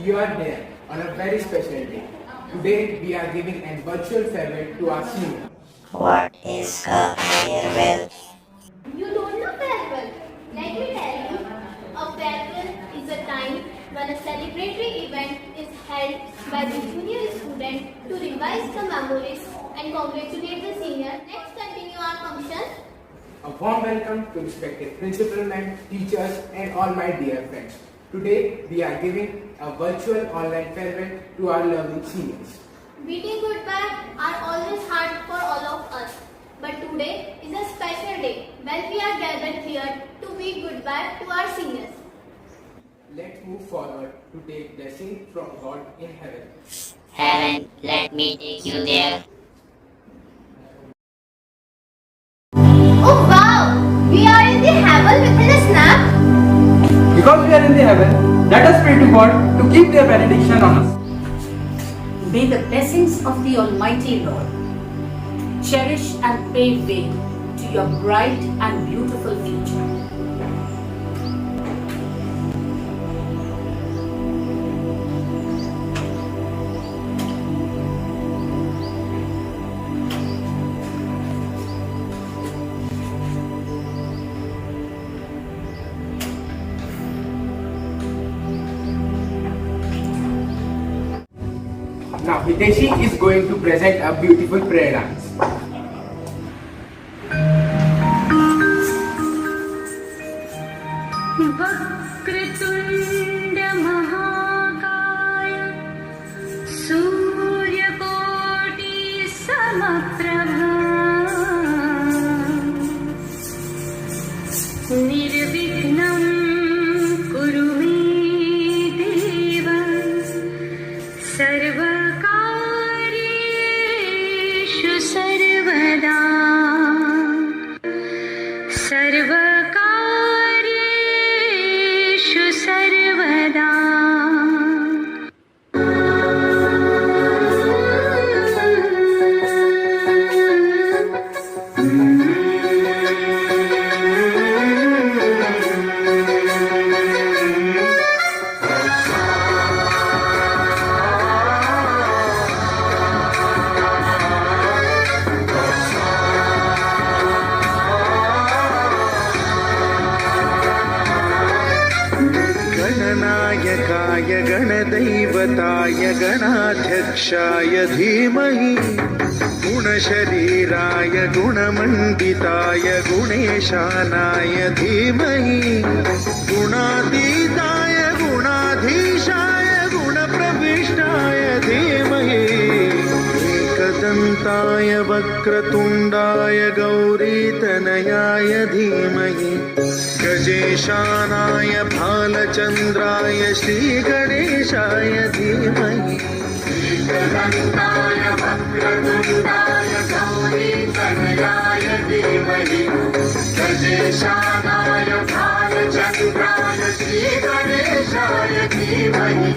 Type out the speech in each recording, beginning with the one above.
you are there on a very special day. Today we are giving a virtual farewell to our senior. What is a farewell? You don't know farewell. Let me tell you. A farewell is a time when a celebratory event is held by the junior student to revise the memories and congratulate the senior. Let's continue our function. A warm welcome to respected principal ma'am, teachers and all my dear friends. Today we are giving a virtual online farewell to our lovely seniors. Bidding goodbye are always hard for all of us. But today is a special day when we are gathered here to bid goodbye to our seniors. Let's move forward to take blessing from God in heaven. Heaven, let me take you there. Oh wow! We are in the heaven within a snap. Because we are in the heaven, let us pray to God to keep their benediction on us. May the blessings of the Almighty Lord cherish and pave way to your bright and beautiful future. Now Hiteshi is going to present a beautiful prayer dance. वक्रतुण्ड महाकाय सूर्यकोटि समप्रभा निर्विघ्नं कुरु मे देव सर्वकार्येषु सर्वदा सर्वकार्येषु सर्वदा गणनायकाय गणदैवताय गणाध्यक्षाय धीमहि गुणशरीराय गुणमण्डिताय गुणेशानाय धीमहि गुणातीताय गुणाधीशाय गुणप्रविष्टाय धीमहि एकदन्ताय वक्रतुण्डाय गौरीतनयाय धीमहि गजेशानाय भालचन्द्राय श्रीगणेशाय धीमहि एकदन्ताय वक्रतुण्डाय गौरीतनयाय धीमहि गजेशानाय भालचन्द्राय श्रीगणेशाय धीमहि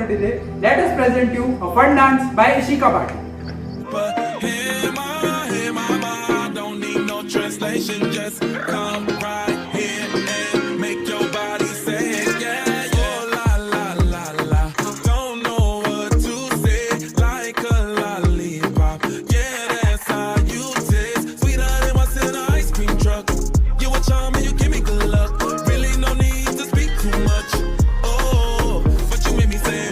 opportunity today, let us present you a fun dance by Ishika Bhatt. But hey mama, don't need no translation, just come right here and make your body say yeah, yeah. Oh la la la la, don't know what to say, like a lollipop, yeah, that's how you taste, sweeter than what's in an ice cream truck. You a charm and you give me good luck, really no need to speak too much. Oh, but you made me say,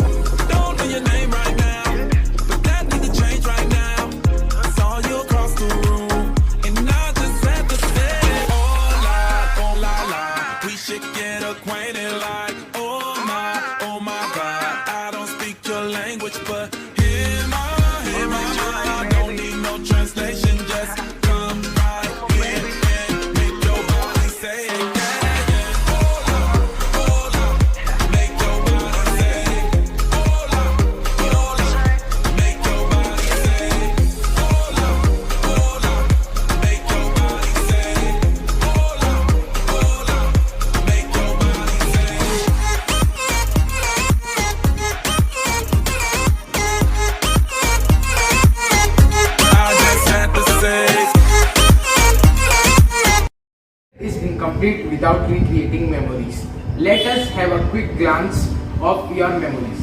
don't know your name right now, but that need to change right now. Saw you across the room, and I just had to say, oh la la, we should get acquainted like, oh my God, I don't speak your language, but hear my, I don't need no translation, just come right here and make your body say yeah, yeah. Hola, make your body say, hola, make your body say, hola, make your body say, hola, make your body say. I just had to say. Is incomplete without recreating memories. Let us have a quick glance of your memories.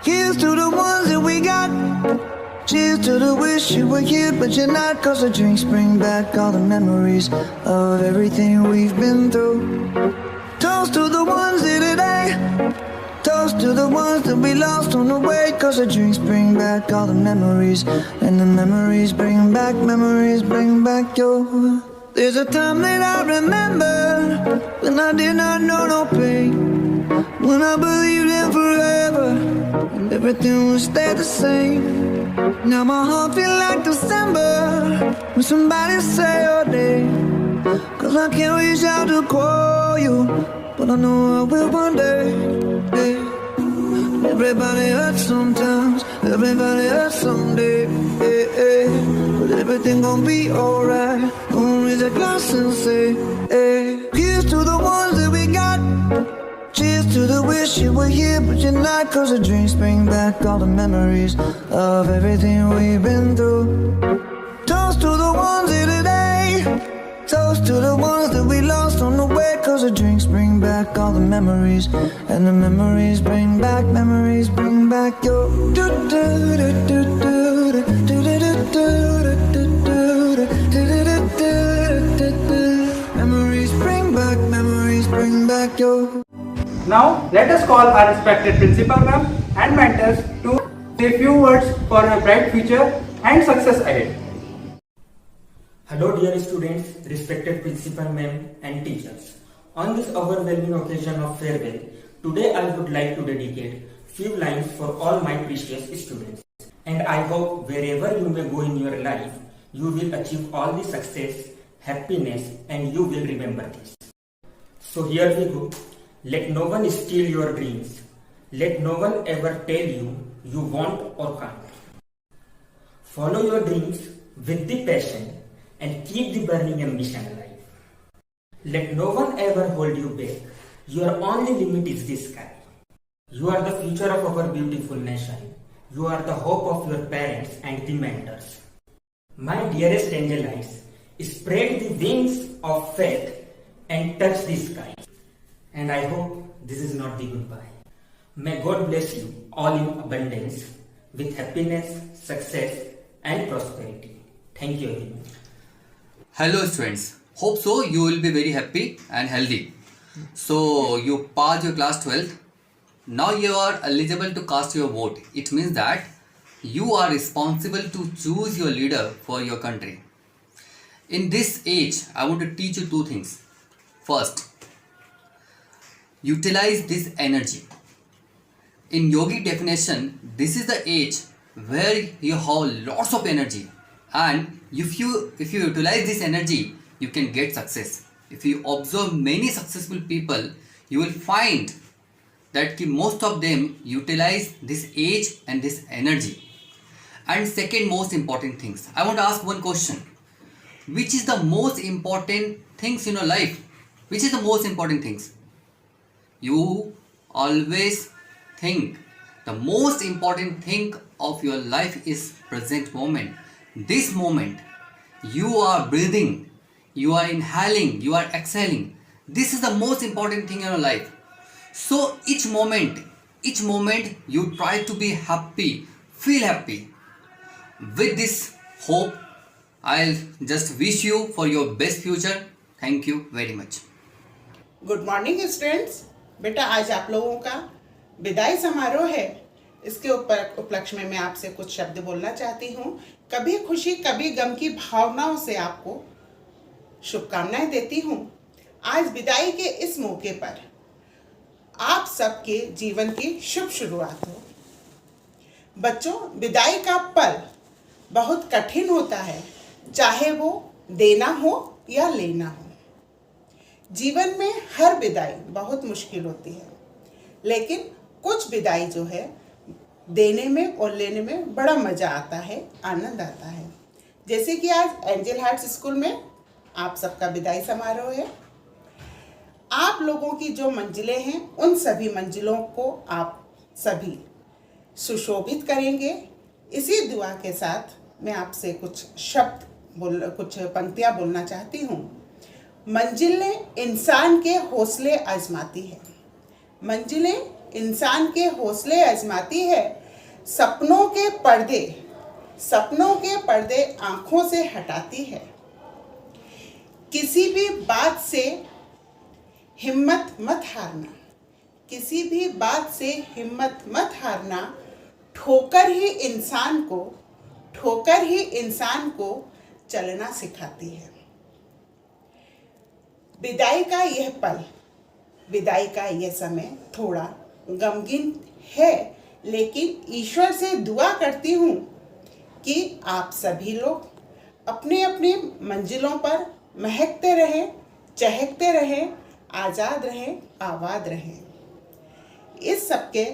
Here's to the ones that we got. Cheers to the wish you were here, but you're not. Cause the drinks bring back all the memories of everything we've been through. Toast to the ones here today. Toast to the ones that we lost on the way. Cause the drinks bring back all the memories. And the memories bring back your. There's a time that I remember when I did not know no pain. When I believed in forever and everything would stay the same. Now my heart feel like December when somebody say your name. Cause I can't reach out to call you, but I know I will one day. Yeah. Everybody hurts sometimes, everybody hurts someday. Yeah, yeah. But everything gon' be alright. Gonna raise a glass and say, hey. Here's to the ones that we got. Cheers to the wish you were here, but you're not. Cause the drinks bring back all the memories of everything we've been through. Toast to the ones here today. Toast to the ones that we lost on the way. Cause the drinks bring back all the memories. And the memories bring back your. Memories bring back your. Now, let us call our respected principal ma'am and mentors to say a few words for a bright future and success ahead. Hello dear students, respected principal ma'am and teachers. On this overwhelming occasion of farewell, today I would like to dedicate few lines for all my precious students. And I hope wherever you may go in your life, you will achieve all the success, happiness, and you will remember this. So here we go. Let no one steal your dreams. Let no one ever tell you won't or can't. Follow your dreams with the passion and keep the burning ambition alive. Let no one ever hold you back. Your only limit is the sky. You are the future of our beautiful nation. You are the hope of your parents and the mentors. My dearest angel eyes, spread the wings of faith and touch the sky. And I hope this is not the goodbye. May God bless you all in abundance with happiness, success and prosperity. Thank you everyone. Hello students, hope so you will be very happy and healthy. So you passed your class 12. Now you are eligible to cast your vote. It means that you are responsible to choose your leader for your country. In this age, I want to teach you two things. First, utilize this energy. In yogic definition, this is the age where you have lots of energy, and if you utilize this energy, you can get success. If you observe many successful people, you will find that most of them utilize this age and this energy. And second most important things. I want to ask one question. Which is the most important things in your life? Which is the most important things? You always think the most important thing of your life is present moment. This moment, you are breathing, you are inhaling, you are exhaling. This is the most important thing in your life. So each moment you try to be happy, feel happy. With this hope, I'll just wish you for your best future. Thank you very much. Good morning students. बेटा आज आप लोगों का विदाई समारोह है। इसके उपलक्ष्य में मैं आपसे कुछ शब्द बोलना चाहती हूँ। कभी खुशी कभी गम की भावनाओं से आपको शुभकामनाएं देती हूँ। आज विदाई के इस मौके पर आप सबके जीवन की शुभ शुरुआत हो। बच्चों, विदाई का पल बहुत कठिन होता है, चाहे वो देना हो या लेना हो। जीवन में हर विदाई बहुत मुश्किल होती है, लेकिन कुछ विदाई जो है देने में और लेने में बड़ा मज़ा आता है, आनंद आता है। जैसे कि आज एंजल हार्ट्स स्कूल में आप सबका विदाई समारोह है। आप लोगों की जो मंजिलें हैं, उन सभी मंजिलों को आप सभी सुशोभित करेंगे। इसी दुआ के साथ मैं आपसे कुछ पंक्तियाँ बोलना चाहती हूँ। मंजिलें इंसान के हौसले आजमाती है, मंजिलें इंसान के हौसले आजमाती है। सपनों के पर्दे आँखों से हटाती है। किसी भी बात से हिम्मत मत हारना, किसी भी बात से हिम्मत मत हारना। ठोकर ही इंसान को चलना सिखाती है। विदाई का यह पल, विदाई का यह समय थोड़ा गमगीन है, लेकिन ईश्वर से दुआ करती हूँ कि आप सभी लोग अपने अपने मंजिलों पर महकते रहें, चहकते रहें, आज़ाद रहें, आबाद रहें। इस सबके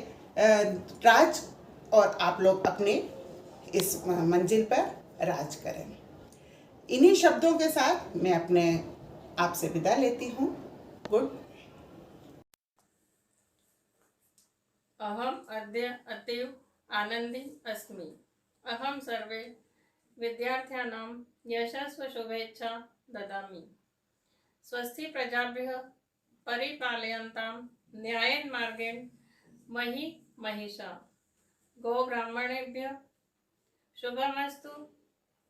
राज और आप लोग अपने इस मंजिल पर राज करें। इन्हीं शब्दों के साथ मैं आपसे विदा लेती हूँ। गुड। अहम अद्य अतीव आनंदी अस्मि। अहम सर्वे विद्यार्थ्यानां यशस्व शुभेच्छा ददामि। स्वस्ति प्रजाभ्यः परिपालयन्तां न्यायेन मार्गेण मही महिषा। गो ब्राह्मणेभ्यः शुभमस्तु।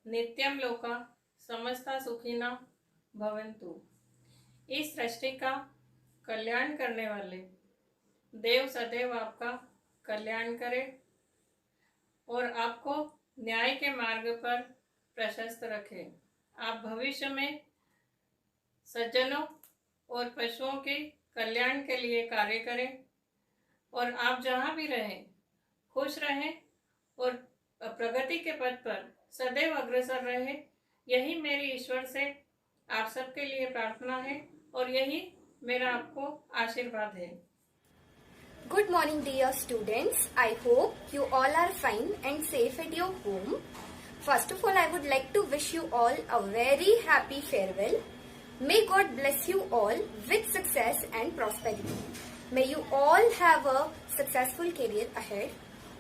नित्यं लोका समस्ता सुखिना भवन्तु। इस सृष्टि का कल्याण करने वाले देव सदैव आपका कल्याण करे और आपको न्याय के मार्ग पर प्रशस्त रखे। आप भविष्य में सज्जनों और पशुओं के कल्याण के लिए कार्य करें और आप जहाँ भी रहें खुश रहें और प्रगति के पथ पर सदैव अग्रसर रहे। यही मेरी ईश्वर से आप सबके लिए प्रार्थना है और यही मेरा आपको आशीर्वाद है। Good morning, dear students. I hope you all are fine and safe at your home. First of all, I would like to wish you all a very happy farewell. May God bless you all with success and prosperity. May you all have a successful career ahead.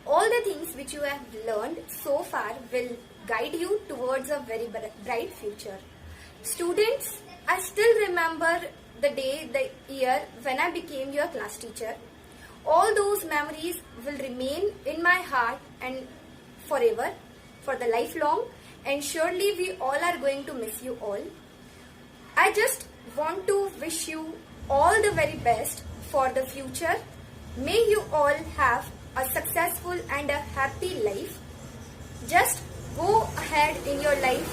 All the things which you have learned so far will guide you towards a very bright future. Students, I still remember the day, the year when I became your class teacher. All those memories will remain in my heart and forever, for the lifelong, and surely we all are going to miss you all. I just want to wish you all the very best for the future. May you all have a successful and a happy life. Just go ahead in your life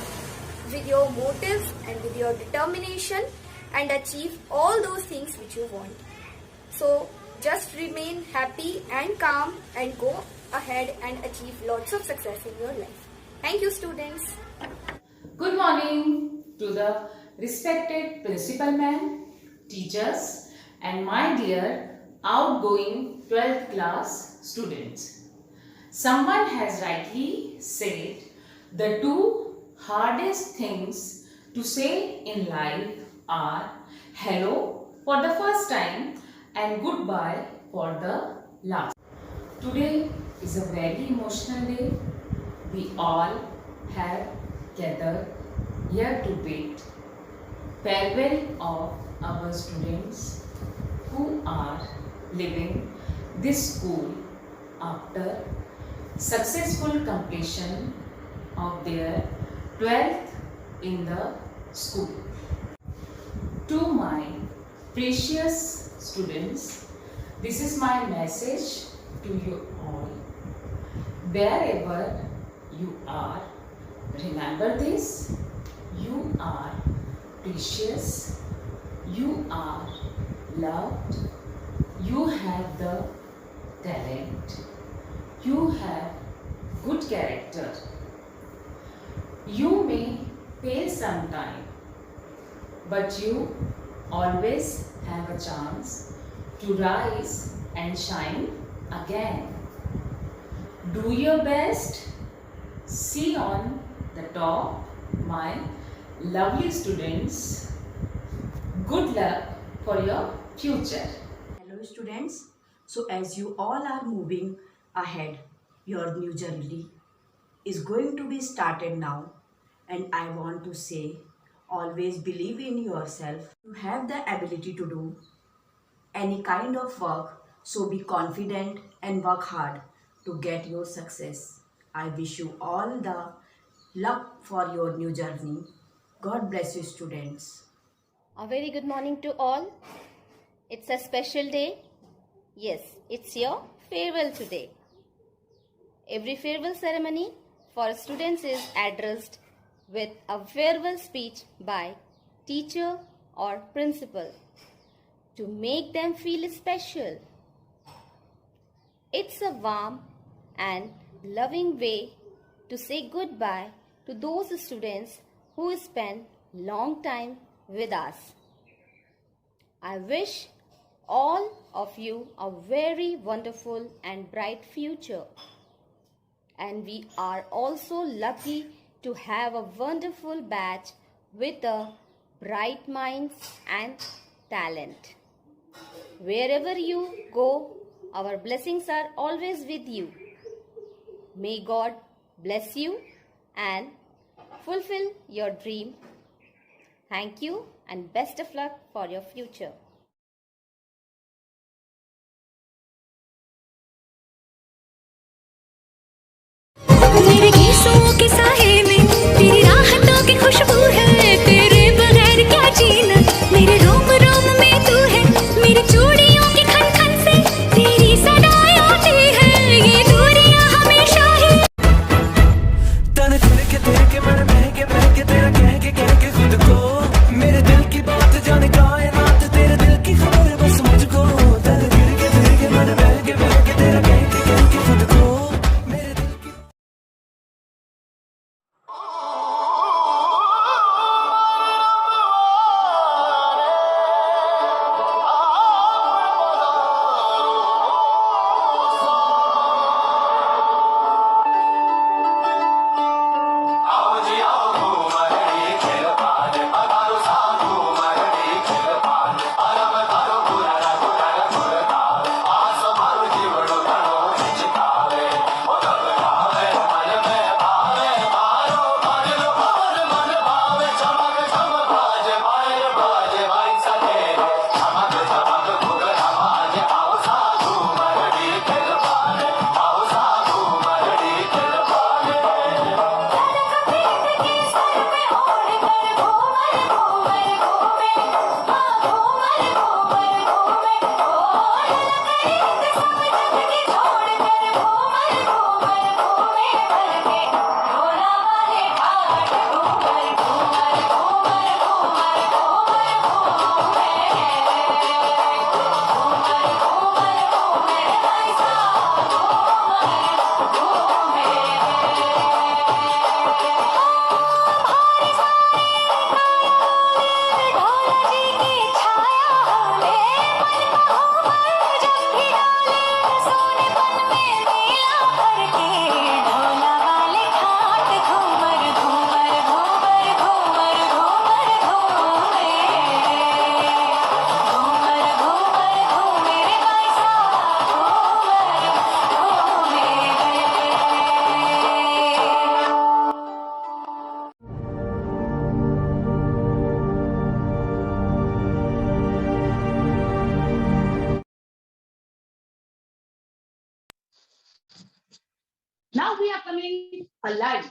with your motives and with your determination and achieve all those things which you want. So just remain happy and calm and go ahead and achieve lots of success in your life. Thank you, students. Good morning to the respected principal ma'am, teachers, and my dear outgoing 12th class students. Someone has rightly said the two hardest things to say in life are hello for the first time and goodbye for the last. Today is a very emotional day. We all have gathered here to bid farewell of our students who are leaving this school after successful completion of their 12th in the school. To my precious students, this is my message to you all. Wherever you are, remember this: you are precious, you are loved, you have the talent, you have good character. You may fail sometime, but you always have a chance to rise and shine again. Do your best. See on the top, my lovely students. Good luck for your future. Hello students. So as you all are moving ahead, your new journey is going to be started now, and I want to say, always believe in yourself. You have the ability to do any kind of work, so be confident and work hard to get your success. I wish you all the luck for your new journey. God bless you students. A very good morning to all. It's a special day. Yes, it's your farewell today. Every farewell ceremony for students is addressed with a farewell speech by teacher or principal to make them feel special. It's a warm and loving way to say goodbye to those students who spend long time with us. I wish all of you a very wonderful and bright future. And we are also lucky to have a wonderful batch with a bright minds and talent. Wherever you go, our blessings are always with you. May God bless you and fulfill your dream. Thank you and best of luck for your future. मेरे गीसों के साए में तेरी राहतों की खुशबू है, तेरे बगैर क्या जीना, मेरे रोम रोम में तू है, मेरी चूड़ियों की खन खन से तेरी सदाएं आती है, ये दूरियां हमेशा ही। तन तेरे के मन महके तेरा कह के खुद को, मेरे दिल की बात जाने कायनात, तेरे दिल की खबर बस मुझको। तन तेरे के मन महके तेरा कह के खुद को, मेरे दिल की Now we are coming alive.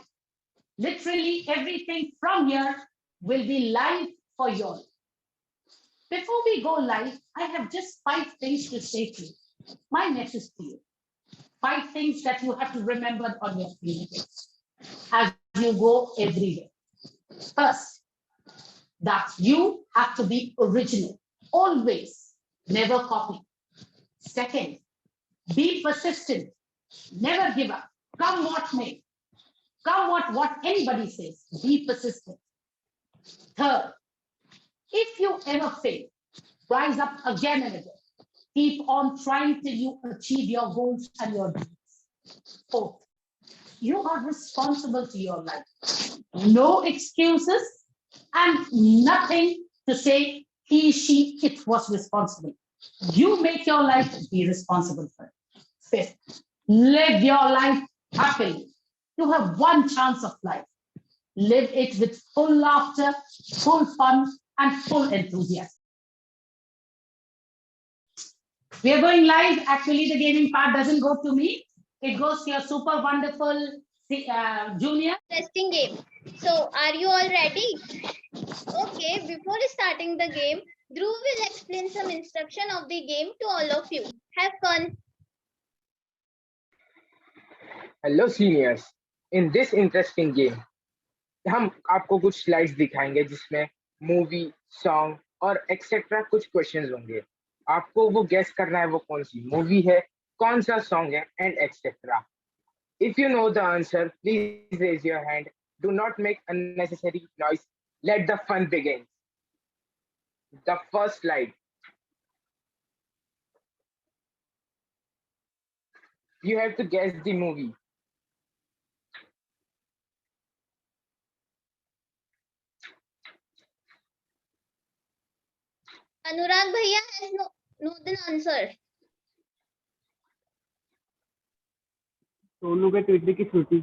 Literally everything from here will be live for you all. Before we go live, I have just 5 things to say to you. My message to you. 5 things that you have to remember on your fingertips as you go every day. First, that you have to be original, always, never copy. Second, be persistent, never give up, come what may, come what anybody says, be persistent. Third, if you ever fail, rise up again and again. Keep on trying till you achieve your goals and your dreams. Fourth, you are responsible to your life. No excuses and nothing to say he, she, it was responsible. You make your life, be responsible for it. Fifth, live your life happily. You have one chance of life. Live it with full laughter, full fun, and full enthusiasm. We are going live. Actually, the gaming part doesn't go to me. It goes to your super wonderful junior. Interesting game. So, are you all ready? Okay, before starting the game, Dhruv will explain some instruction of the game to all of you. Have fun. Hello seniors. In this interesting game, हम आपको कुछ slides दिखाएंगे जिसमें movie, song और etcetera कुछ questions होंगे. आपको वो गेस करना है वो कौन सी मूवी है, कौन सा सॉन्ग है and etcetera. If you know the answer, please raise your hand. Do not make unnecessary noise. Let the fun begin. The first slide. You have to guess the movie. Anurag Bhaiya has know the answer. Sonu के Twitter की छुट्टी.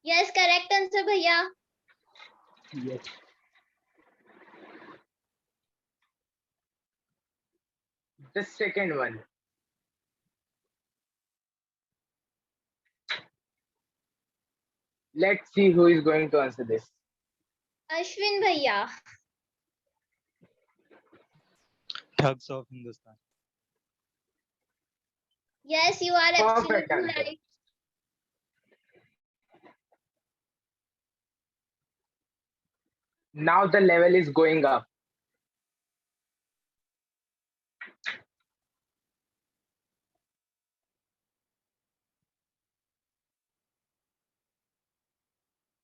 Yes, correct answer, Bhaiya. Yes. The second one. Let's see who is going to answer this. Ashwin Bhaiya. Thugs of Hindustan. Yes, you are Perfect absolutely answer. right. Now the level is going up.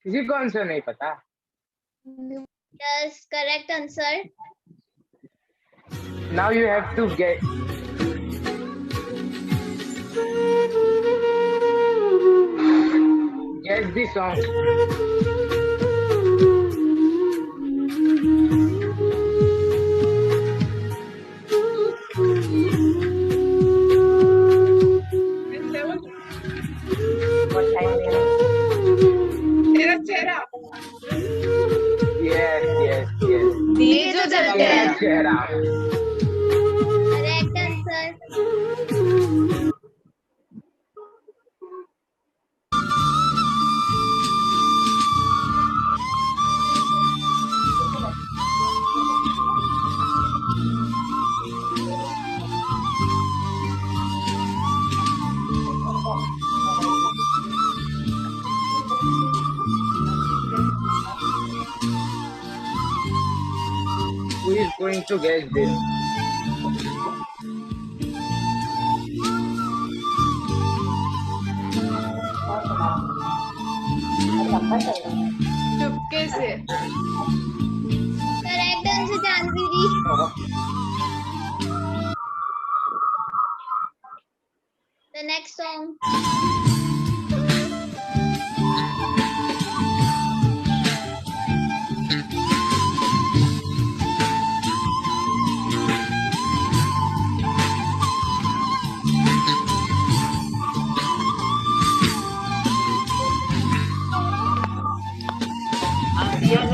किसी को answer नहीं पता. Yes, correct answer. Now you have to get. Guess the song. Yes, yes, yes. दिए जो जलते हैं. Cheer up. Correct answer. Who is going to guess this? चुपके से. Correct answer, Janvi ji. The next song.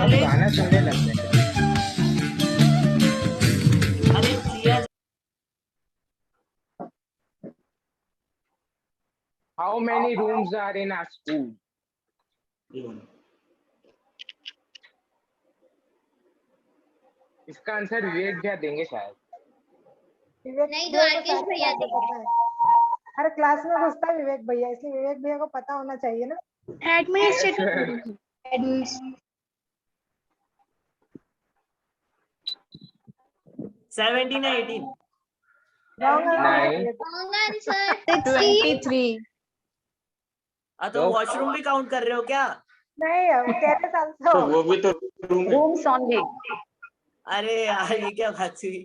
गाना सुनने लगते हैं. How many rooms are in a school? इसका आंसर विवेक भैया देंगे शायद। नहीं तो आर्टिस्ट भैया देंगे। हर क्लास में घुसता है विवेक भैया, इसलिए विवेक भैया को पता होना चाहिए ना। एडमिनिस्ट्रेटिव। 17 या 18? Wrong answer. 23. तो वॉशरूम भी काउंट कर रहे हो क्या? नहीं, टेरेस आल्सो। तो वो भी तो रूम्स ओनली। अरे यार ये क्या बात हुई?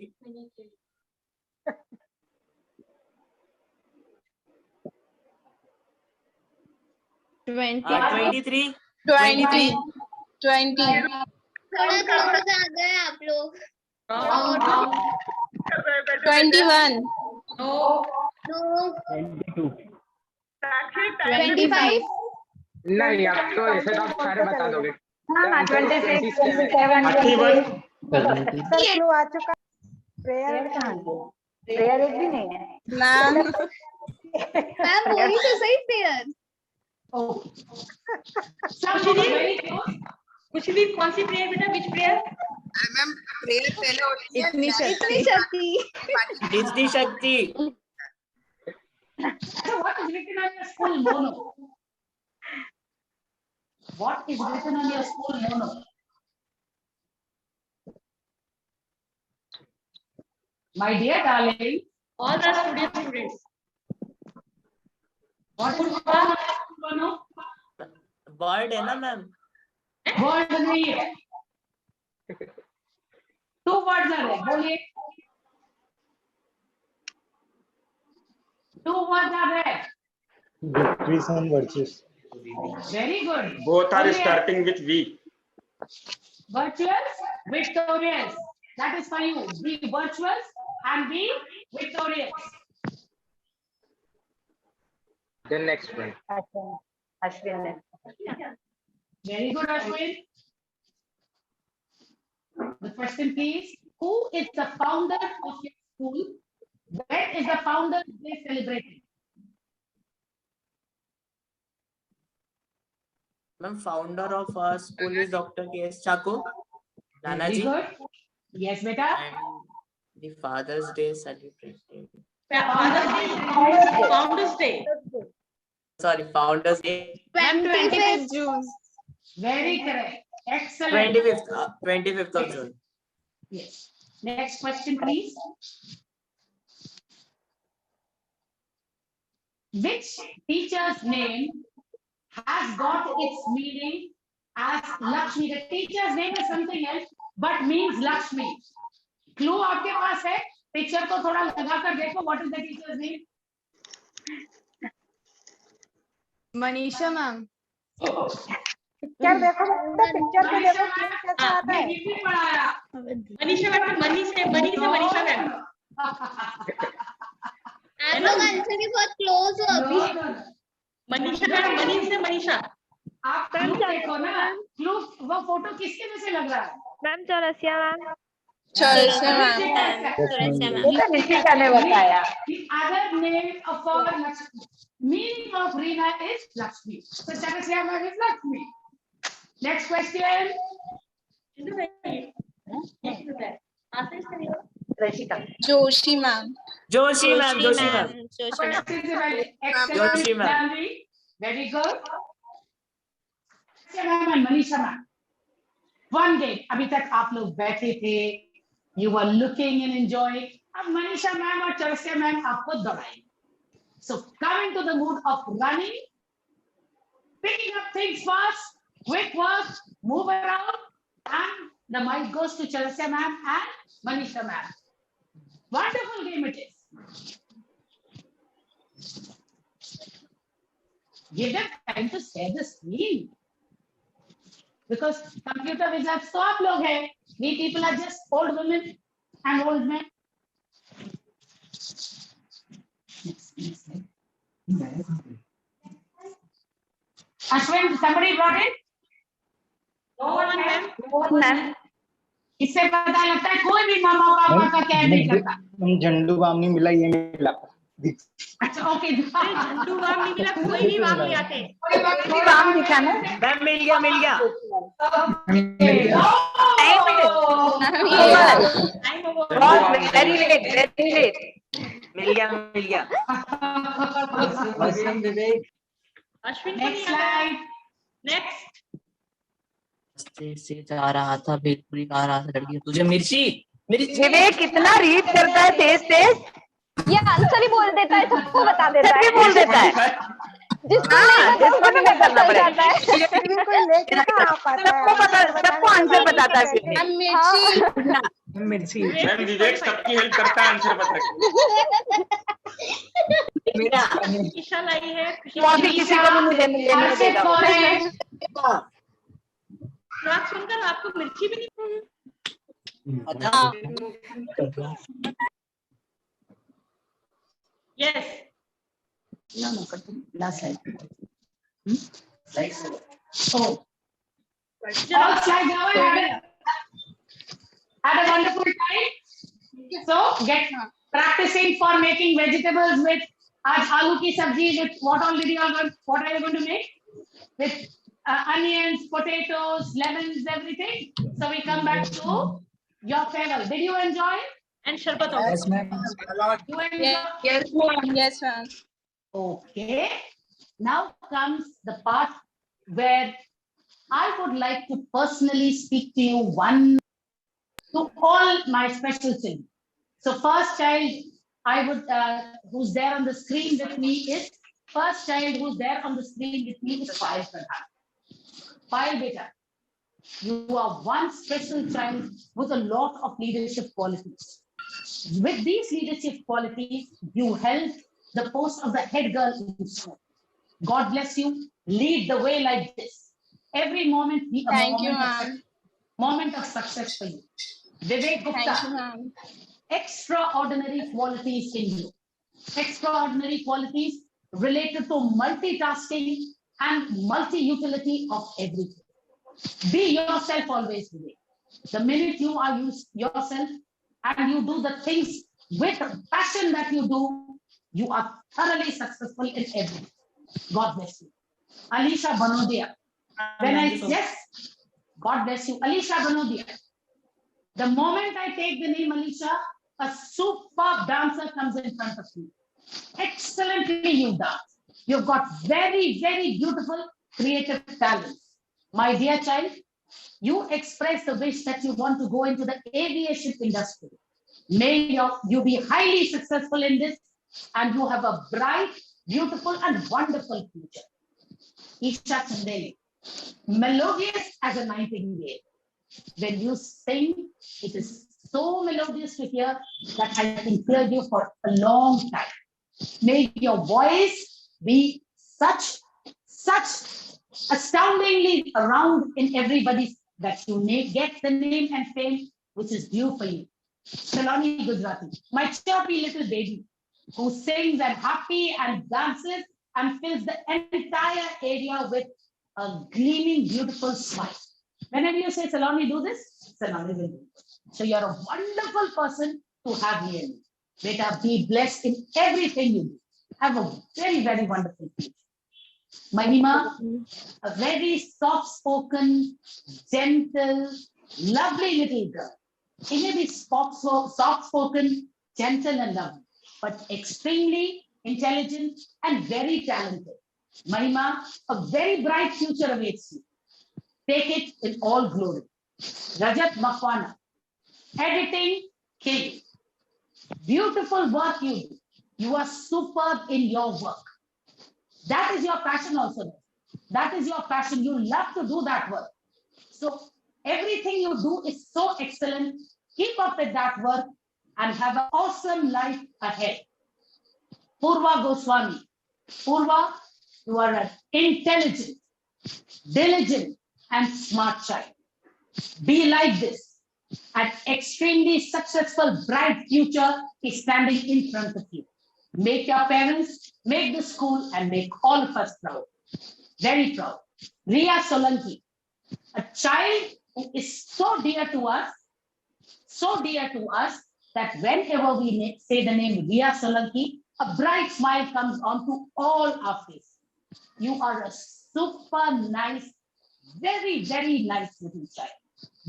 ट्वेंटी 23 थोड़ा क्लोज आ गए आप लोग। 21 25 नहीं, आप तो ऐसे तो आप सारे बता दोगे। हाँ 26 27 क्लू आ चुका। प्रेयर कहाँ है? प्रेयर एक भी नहीं है मैम। मैम बोली तो सही प्रेयर। कुछ भी कौन सी प्रेयर बेटा? विच प्रेयर? मैम प्रेयर पहले होती है इतनी शक्ति। इतनी शक्ति। What is written on your school mono? What is written on your school mono? My dear darling, all the students. What is written on your school mono? Word है ना ma'am? Word नहीं है। 2 words are there. बोलिए। 2 words are there. Victories and virtues. Very good. Both are Boliए। starting with V. Virtuous, victorious. That is for you. Be virtuous and be victorious. The next one. Ashwin. Very good, Ashwin. The question is, who is the founder of your school? When is the Founders Day celebrated? Ma'am founder of our school is doctor K S. Chacko, नाना Very ji. good. Yes, beta. And the Father's Day celebrated. Founders Day. Sorry, Founders Day. 25th June. Very correct. Excellent. 25th of June. Yes. Next question, please. Which teacher's name has got its meaning as Lakshmi? The teacher's name is something else, but means Lakshmi. Clue आपके पास है? Picture को थोड़ा लगा कर देखो. What is the teacher's name? Manisha ma'am. Picture देखो बेटा, picture पे देखो कैसा आता है। हिंदी पढ़ाया। Manisha ma'am, Manisha ma'am. आप लोग आंसर के बहुत क्लोज हो अभी। मनीषा। आप clue देखो ना। Clue वो फोटो किसके में से लग रहा है? Ma'am Chaurasia ma'am. Chaurasia ma'am. Nishika ने बताया। The other name of our Lakshmi. Meaning of Reena is Lakshmi. So Chaurasiya ma'am is Lakshmi. Next question. Joshi ma'am. Joshi ma'am. Excellent. Joshi ma'am. Janvi. Very good. Ma'am and Manisha ma'am. One day, अभी तक आप लोग बैठे थे, you were looking and enjoying. अब Manisha ma'am और Chaurasia ma'am आपको दौड़ाएंगे. So come into the mood of running, picking up things fast, quick work, move around, and the mic goes to Chaurasiya ma'am and Manisha ma'am. Wonderful game it is. Give them time to share the screen. Because computer wizards तो आप लोग हैं. We people are just old women and old men. Ashwin, somebody brought it? No one, ma'am. इससे पता लगता है कोई भी मामा पापा का केयर नहीं करता. झंडू बाम नहीं मिला, ये मिला। अच्छा ओके झंडू बाम नहीं मिला, कोई भी बाम ले आते। कोई बाम दिखा ना। मैम मिल गया मिल गया। Very late. मिल गया। Ashwin next slide. नेक्स्ट से जा रहा था, भेलपुरी खा रहा था लड़की, तुझे मिर्ची विवेक कितना रीड करता है तेज। ये आंसर ही बोल देता है, सबको बता देता है। बोल देता है। जिसको नहीं करना पड़ेगा। सबको आंसर बताता है। मिर्ची मैम विवेक सबकी हेल्प करता है आंसर बताने। मेरा ईशा लाई है, किसी को भी मुझे लेने देगा। बात सुनकर आपको मिर्ची भी नहीं yes last slide. Oh, all slides have had a wonderful time. So get practicing for making vegetables with आज आलू की सब्जी with what are you going to make with onions, potatoes, lemons, everything. So we come back to your farewell. Did you enjoy? And Sharbat also. Yes, ma'am. You enjoy? Yes, ma'am. Okay. Now comes the part where I would like to personally speak to you to all my special children. So first child I would who's there on the screen with me is first child who's there on the screen with me is Payal Pradhan. Payal beta, you are one special child with a lot of leadership qualities. With these leadership qualities, you held the post of the head girl in school. God bless you. Lead the way like this. Every moment be a moment of success for you. Vivek Gupta. Thank you, ma'am. Extraordinary qualities in you. Extraordinary qualities related to multitasking and multi-utility of everything. Be yourself always, Vivek. The minute you are yourself and you do the things with passion that you do, you are thoroughly successful in everything. God bless you. Alisha Banodia. God bless you. Alisha Banodia. The moment I take the name Alisha, a superb dancer comes in front of you. Excellently you dance. You've got very, very beautiful creative talents. My dear child, you express the wish that you want to go into the aviation industry. May you be highly successful in this and you have a bright, beautiful and wonderful future. Isha Chandeli, melodious as a nightingale. When you sing, it is so melodious to hear that I can hear you for a long time. May your voice be such astoundingly around in everybody's that you get the name and fame which is due for you. Saloni Gujarati, my chirpy little baby who sings and happy and dances and fills the entire area with a gleaming, beautiful smile. Whenever you say, Saloni, do this, Saloni will do it. So you're a wonderful person to have here. Beta, be blessed in everything you do. Have a very, very wonderful future. Mahima, a very soft-spoken, gentle, lovely little girl. She may be soft-spoken, gentle and lovely, but extremely intelligent and very talented. Mahima, a very bright future awaits you. Take it in all glory. Rajat Makwana, editing king. Beautiful work you do. You are superb in your work. That is your passion also. That is your passion. You love to do that work. So everything you do is so excellent. Keep up with that work and have an awesome life ahead. Purva Goswami. Purva, you are an intelligent, diligent, and smart child. Be like this. An extremely successful, bright future is standing in front of you. Make your parents, make the school, and make all of us proud. Very proud. Ria Solanki, a child who is so dear to us that whenever we say the name Ria Solanki, a bright smile comes onto all our faces. You are a super nice, very, very nice little child.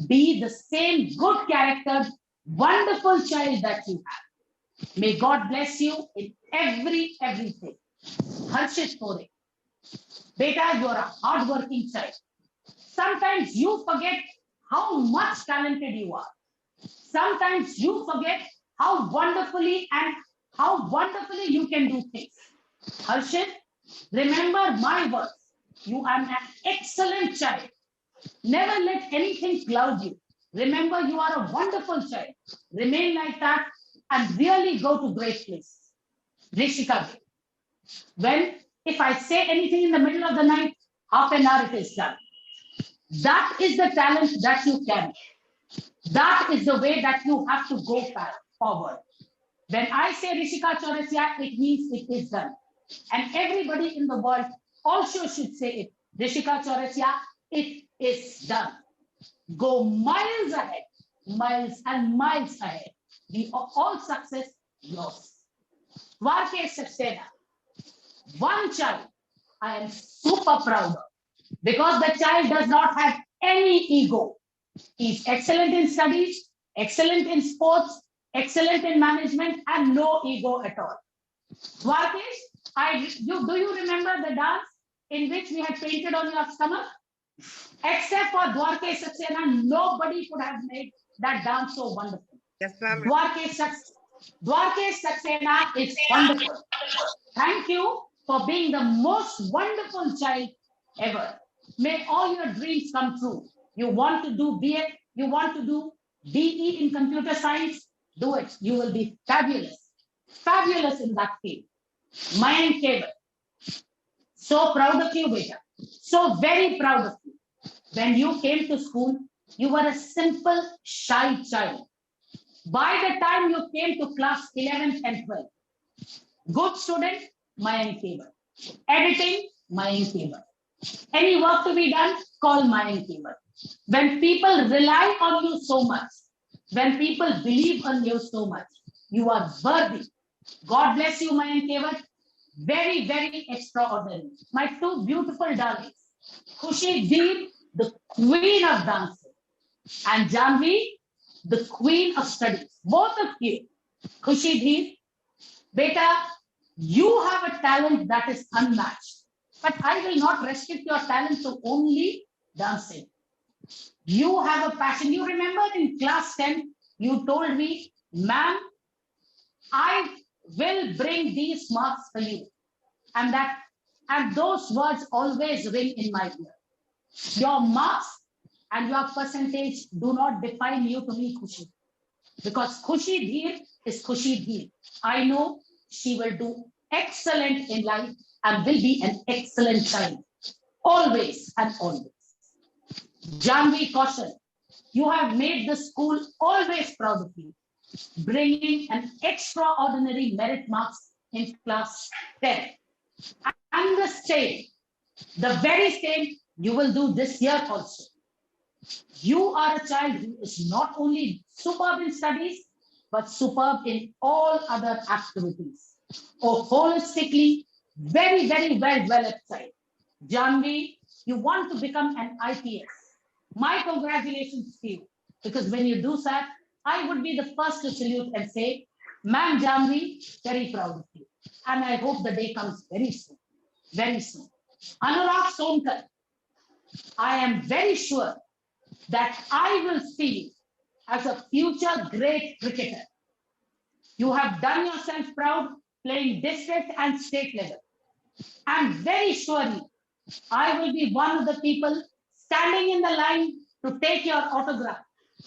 Be the same good character, wonderful child that you have. May God bless you in everything. Harshit Kore. Beta, you are a hardworking child. Sometimes you forget how much talented you are. Sometimes you forget how wonderfully you can do things. Harshit, remember my words. You are an excellent child. Never let anything cloud you. Remember, you are a wonderful child. Remain like that and really go to great places. Rishika, if I say anything in the middle of the night, half an hour it is done. That is the talent that you carry. That is the way that you have to go forward. When I say Rishika Chaurasia, it means it is done. And everybody in the world also should say it. Rishika Chaurasia, it is done. Go miles ahead, miles and miles ahead. The all success yours. Dwarkesh Saxena, one child I am super proud of because the child does not have any ego. He's excellent in studies, excellent in sports, excellent in management, and no ego at all. Dwarkesh, do you remember the dance in which we had painted on your stomach? Except for Dwarkesh Saxena, nobody could have made that dance so wonderful. Yes, ma'am. Dwarkesh Saxena is wonderful. Thank you for being the most wonderful child ever. May all your dreams come true. You want to do BA, you want to do DE in computer science, do it. You will be fabulous. Fabulous in that field. Mayank Keval. So proud of you, beta. So very proud of you. When you came to school, you were a simple, shy child. By the time you came to class 11th and 12th, good student, Mayank Keval. Editing, Mayank Keval. Any work to be done, call Mayank Keval. When people rely on you so much, when people believe on you so much, you are worthy. God bless you, Mayank Keval. Very, very extraordinary. My two beautiful darlings, Khushi Dheer, the queen of dancing, and Janvi, the queen of studies. Both of you, Khushi Dheer, beta, you have a talent that is unmatched. But I will not restrict your talent to only dancing. You have a passion. You remember in class 10, you told me, ma'am, I will bring these marks for you. And those words always ring in my ear. Your marks and your percentage do not define you to me, Khushi. Because Khushi Dheer is Khushi Dheer. I know she will do excellent in life and will be an excellent child. Always and always. Janvi Kaushal, you have made the school always proud of you, bringing an extraordinary merit marks in class 10. And the very same you will do this year also. You are a child who is not only superb in studies, but superb in all other activities. Or holistically, very, very well developed child. Janvi, you want to become an IPS. My congratulations to you, because when you do that, I would be the first to salute and say, Ma'am Janvi, very proud of you. And I hope the day comes very soon, very soon. Anurag Sonkar, I am very sure that I will see you as a future great cricketer. You have done yourself proud playing district and state level. And very surely, I will be one of the people standing in the line to take your autograph.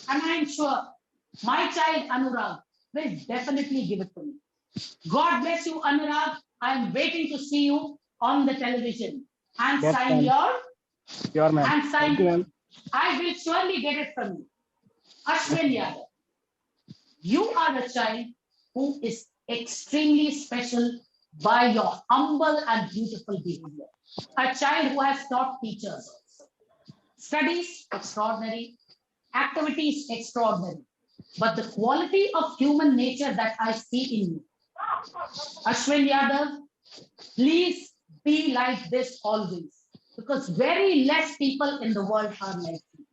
And I am sure my child Anurag will definitely give it to me. God bless you, Anurag. I am waiting to see you on the television. And Yes, sign ma'am. Sure, ma'am. and sign Thank you, ma'am. I will surely get it from you. Ashwin Yadav, you are a child who is extremely special by your humble and beautiful behavior. A child who has taught teachers also. Studies, extraordinary. Activities, extraordinary. But the quality of human nature that I see in you, Ashwin Yadav, please be like this always, because very less people in the world are like you.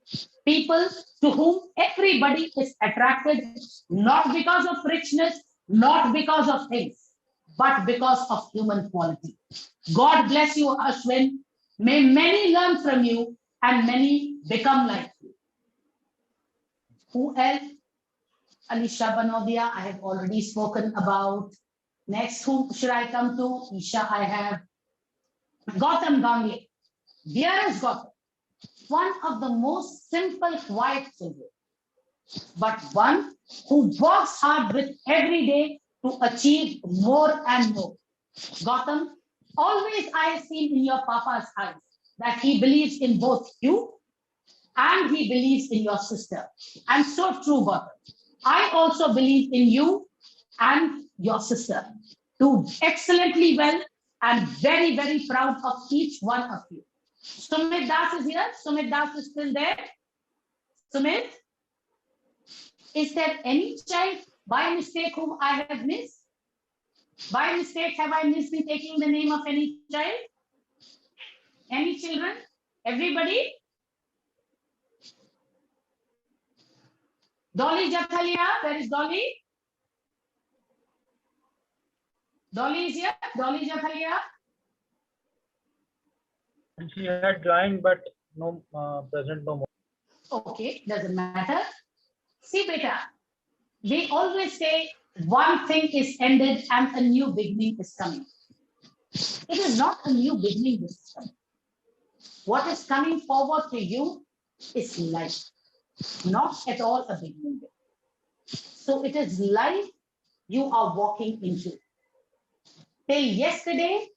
People to whom everybody is attracted, not because of richness, not because of things, but because of human quality. God bless you, Ashwin. May many learn from you and many become like you. Who else? Alisha Banodia, I have already spoken about. Next, who should I come to? Isha, I have. Gautam Gangle. Dearest Gautam, one of the most simple, quiet children, but one who works hard with every day to achieve more and more. Gautam, always I have seen in your papa's eyes that he believes in both you and he believes in your sister. And so true, Gautam. I also believe in you and your sister. Do excellently well and very, very proud of each one of you. Sumit Das is here. Sumit Das is still there. Sumit, is there any child by mistake whom I have missed? By mistake, have I missed in taking the name of any child? Any children? Everybody? Dolly Jathalia, where is Dolly? Dolly is here. Dolly Jathalia. She had joined, but no present no more. Okay, doesn't matter. See, beta, they always say one thing is ended and a new beginning is coming. It is not a new beginning this is coming. What is coming forward to you is life, not at all a beginning. So it is life you are walking into. Till yesterday,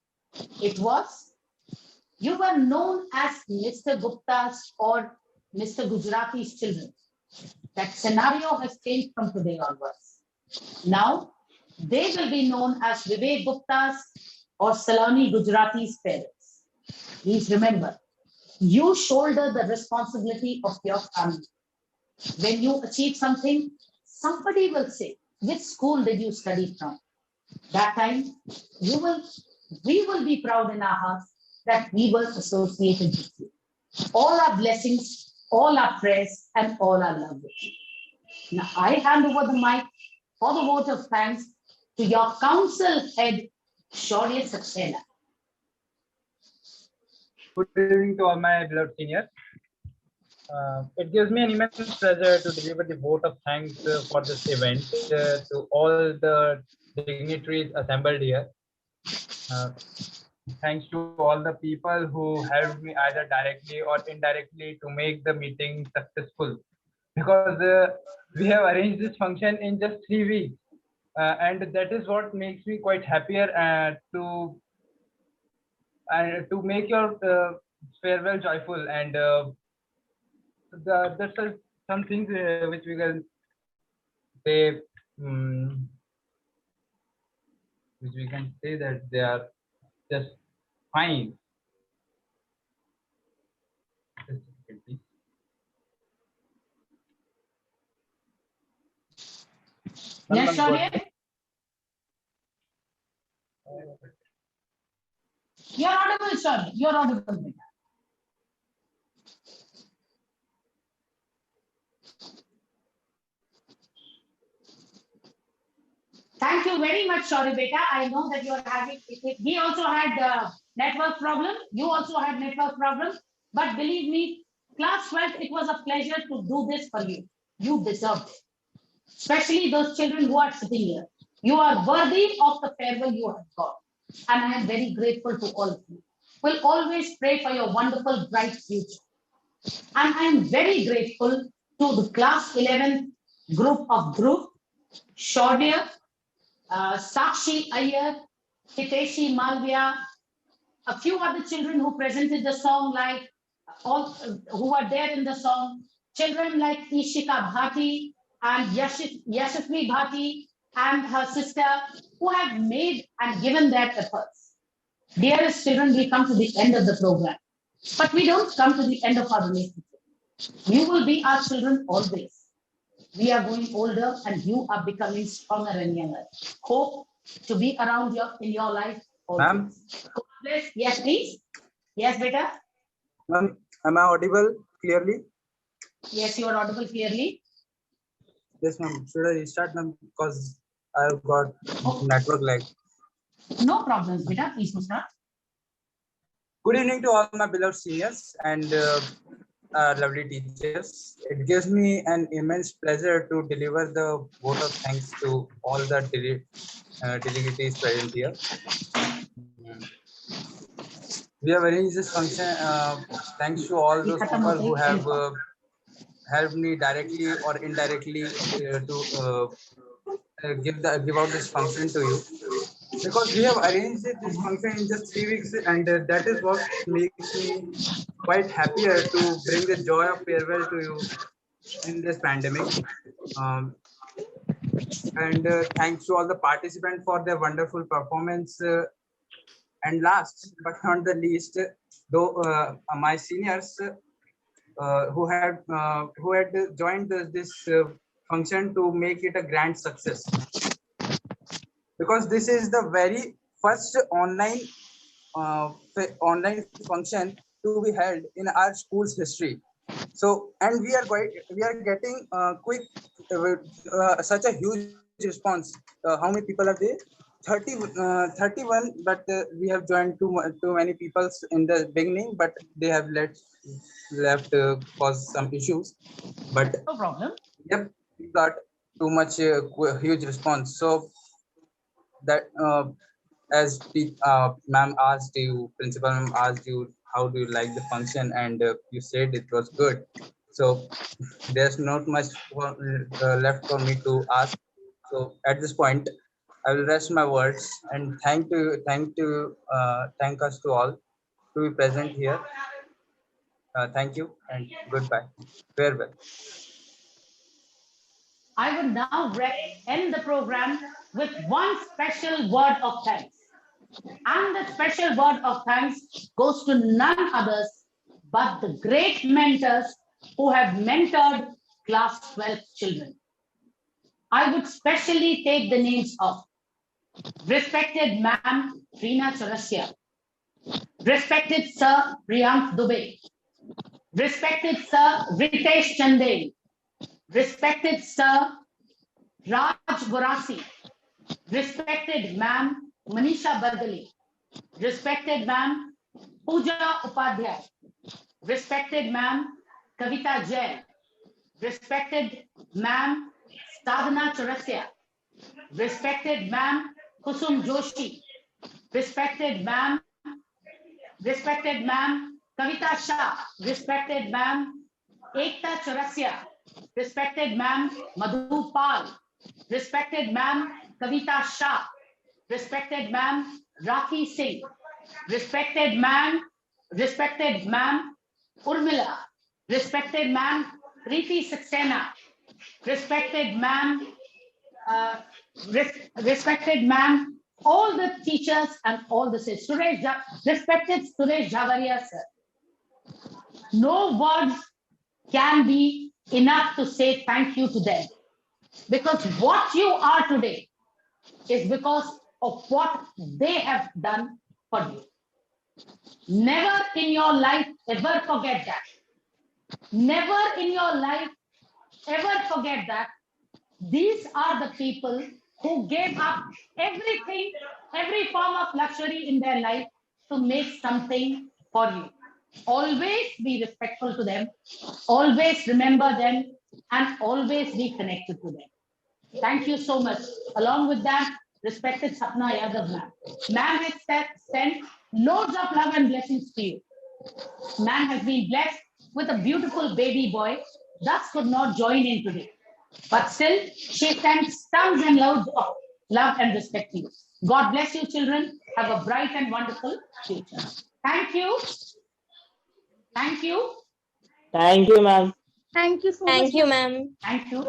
it was, you were known as Mr. Gupta's or Mr. Gujarati's children. That scenario has changed from today onwards. Now, they will be known as Vivek Gupta's or Saloni Gujarati's parents. Please remember, you shoulder the responsibility of your family. When you achieve something, somebody will say, which school did you study from? That time, we will be proud in our hearts that we were associated with you. All our blessings, all our prayers, and all our love with you. Now, I hand over the mic for the vote of thanks to your council head, Shaurya Saxena. Good evening to all my beloved seniors. It gives me an immense pleasure to deliver the vote of thanks for this event to all the dignitaries assembled here. Thanks to all the people who helped me either directly or indirectly to make the meeting successful. Because we have arranged this function in just 3 weeks. And that is what makes me quite happier to make your farewell joyful. And that's some things which we can say, which we can say that they are just fine. Yes, Shaurya? You're audible, Shaurya. You're audible. Thank you very much, Shaurya beta. I know that you are having, he also had network problem. You also had network problem. But believe me, class 12, it was a pleasure to do this for you. You deserved it. Especially those children who are sitting here. You are worthy of the farewell you have got. And I am very grateful to all of you. We'll always pray for your wonderful, bright future. And I am very grateful to the class 11 group, Shaurya, Sakshi Iyer, Hiteshi Malviya, a few other children who presented the song, like all who are there in the song, children like Ishika Bhati and Yashasvi Bhati and her sister, who have made and given their efforts. Dearest children, we come to the end of the program, but we don't come to the end of our relationship. You will be our children always. We are going older and you are becoming stronger and younger. Hope to be around in your life. Ma'am? God bless. Yes, please. Yes, beta. Ma'am, am I audible clearly? Yes, you are audible clearly. Yes, ma'am. Should I restart, ma'am? Because I've got network lag. No problems, beta. Please start. Good evening to all my beloved seniors and lovely teachers. It gives me an immense pleasure to deliver the vote of thanks to all the delegates present here. We have arranged this function thanks to all those people who have helped me directly or indirectly to give out this function to you. Because we have arranged this function in just 3 weeks, and that is what makes me quite happier to bring the joy of farewell to you in this pandemic. And thanks to all the participants for their wonderful performance. And last but not the least, though my seniors who had joined this function to make it a grand success. Because this is the very first online function to be held in our school's history. So, and we are getting quick such a huge response. How many people are there? 31, but we have joined too many people in the beginning, but they have left cause some issues. But no problem. Yep, we got too much huge response. So that as ma'am asked you, principal ma'am asked you, how do you like the function, and you said it was good. So there's not much left for me to ask. So at this point, I will rest my words and thank us to all to be present here. Thank you and goodbye. Farewell. I will now end the program with one special word of thanks. And the special word of thanks goes to none others but the great mentors who have mentored class 12 children. I would specially take the names of respected Ma'am Reena Chaurasia, respected Sir Priyank Dubey, respected Sir Ritesh Chandel, respected Sir Raj Gorasi, respected Ma'am Manisha Bargali, respected Ma'am Pooja Upadhyay, respected Ma'am Kavita Jain, respected Ma'am Sadhana Chaurasia, respected Ma'am Kusum Joshi, respected Ma'am Kavita Shah, respected Ma'am Ekta Chaurasia, respected Ma'am Madhu Pal, respected Ma'am Kavita Shah, respected Ma'am Rakhi Singh, respected Ma'am Urmila, respected Ma'am Preeti Saxena, respected Ma'am all the teachers and all the students, respected Suresh Jhavaria sir. No words can be enough to say thank you to them, because what you are today is because of what they have done for you. Never in your life ever forget that. Never in your life ever forget that. These are the people who gave up everything, every form of luxury in their life to make something for you. Always be respectful to them, always remember them, and always be connected to them. Thank you so much. Along with that, respected Sapna Yadav ma'am. Ma'am has sent loads of love and blessings to you. Ma'am has been blessed with a beautiful baby boy, thus could not join in today. But still, she sends tons and loads of love and respect to you. God bless you, children. Have a bright and wonderful future. Thank you. Thank you. Thank you, ma'am. Thank you so much. Thank you, ma'am. Thank you.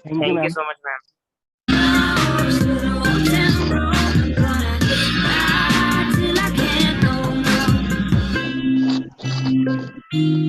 Thank you so much, ma'am. Till I can't no more.